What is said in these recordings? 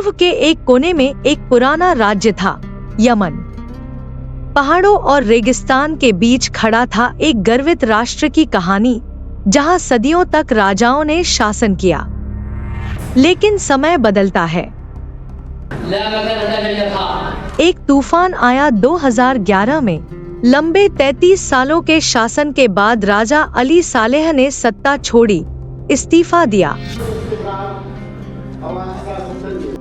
विश्व के एक कोने में एक पुराना राज्य था, यमन। पहाड़ों और रेगिस्तान के बीच खड़ा था एक गर्वित राष्ट्र की कहानी, जहां सदियों तक राजाओं ने शासन किया। लेकिन समय बदलता है। एक तूफान आया 2011 में। लंबे 33 सालों के शासन के बाद राजा अली सालेह ने सत्ता छोड़ी, इस्तीफा दिया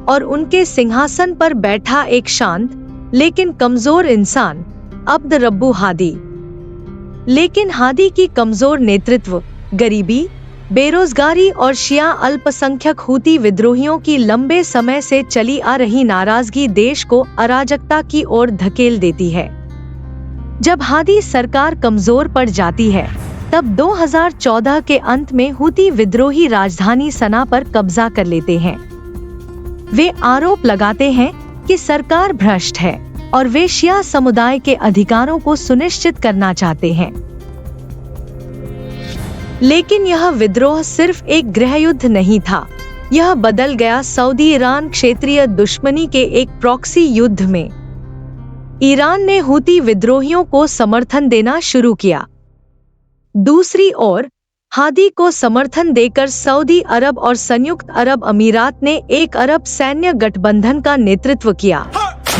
और उनके सिंहासन पर बैठा एक शांत लेकिन कमजोर इंसान, अब्द रब्बू हादी। लेकिन हादी की कमजोर नेतृत्व, गरीबी, बेरोजगारी और शिया अल्पसंख्यक हूती विद्रोहियों की लंबे समय से चली आ रही नाराजगी देश को अराजकता की ओर धकेल देती है। जब हादी सरकार कमजोर पड़ जाती है, तब 2014 के अंत में हूती विद्रोही राजधानी सना पर कब्जा कर लेते हैं। वे आरोप लगाते हैं कि सरकार भ्रष्ट है और वे शिया समुदाय के अधिकारों को सुनिश्चित करना चाहते हैं। लेकिन यह विद्रोह सिर्फ एक गृहयुद्ध नहीं था, यह बदल गया सऊदी ईरान क्षेत्रीय दुश्मनी के एक प्रॉक्सी युद्ध में। ईरान ने हूती विद्रोहियों को समर्थन देना शुरू किया। दूसरी ओर हादी को समर्थन देकर सऊदी अरब और संयुक्त अरब अमीरात ने एक अरब सैन्य गठबंधन का नेतृत्व किया,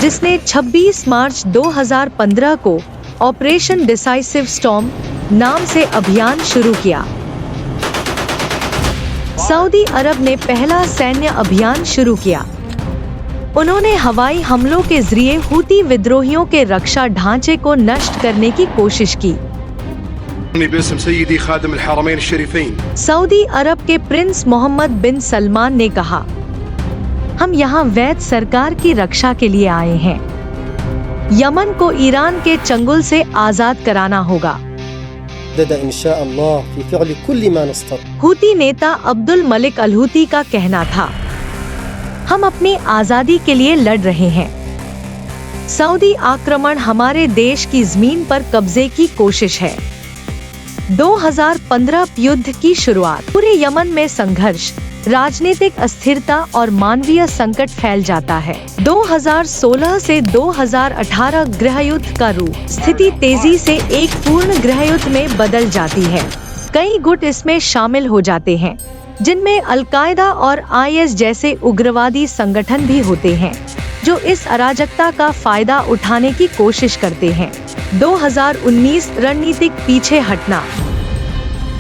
जिसने 26 मार्च 2015 को ऑपरेशन डिसाइसिव स्टॉर्म नाम से अभियान शुरू किया। सऊदी अरब ने पहला सैन्य अभियान शुरू किया। उन्होंने हवाई हमलों के जरिए हूती विद्रोहियों के रक्षा ढांचे को नष्ट करने की कोशिश की। सऊदी अरब के प्रिंस मोहम्मद बिन सलमान ने कहा, हम यहाँ वैध सरकार की रक्षा के लिए आए हैं। यमन को ईरान के चंगुल से आजाद कराना होगा। हूती नेता अब्दुल मलिक अल हूती का कहना था, हम अपनी आजादी के लिए लड़ रहे हैं। सऊदी आक्रमण हमारे देश की जमीन पर कब्जे की कोशिश है। 2015 युद्ध की शुरुआत। पूरे यमन में संघर्ष, राजनीतिक अस्थिरता और मानवीय संकट फैल जाता है। 2016 से 2018 गृहयुद्ध का रूप, स्थिति तेजी से एक पूर्ण गृहयुद्ध में बदल जाती है। कई गुट इसमें शामिल हो जाते हैं, जिनमें अल-कायदा और IS जैसे उग्रवादी संगठन भी होते हैं, जो इस अराजकता का फायदा उठाने की कोशिश करते हैं। 2019 रणनीतिक पीछे हटना।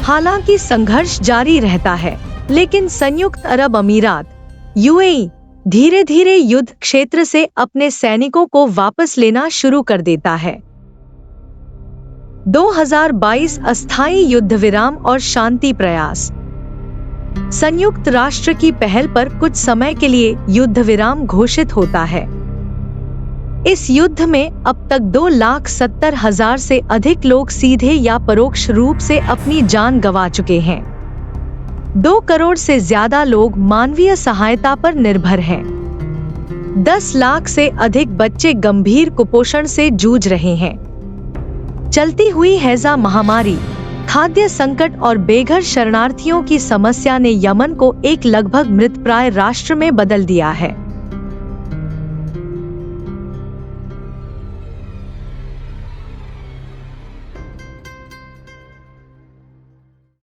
हालांकि संघर्ष जारी रहता है, लेकिन संयुक्त अरब अमीरात UAE धीरे धीरे युद्ध क्षेत्र से अपने सैनिकों को वापस लेना शुरू कर देता है। 2022 अस्थायी युद्ध विराम और शांति प्रयास। संयुक्त राष्ट्र की पहल पर कुछ समय के लिए युद्ध विराम घोषित होता है। इस युद्ध में अब तक 2,70,000 से अधिक लोग सीधे या परोक्ष रूप से अपनी जान गंवा चुके हैं। 2 करोड़ से ज्यादा लोग मानवीय सहायता पर निर्भर हैं। 10 लाख से अधिक बच्चे गंभीर कुपोषण से जूझ रहे हैं। चलती हुई हैजा महामारी, खाद्य संकट और बेघर शरणार्थियों की समस्या ने यमन को एक लगभग मृतप्राय राष्ट्र में बदल दिया है।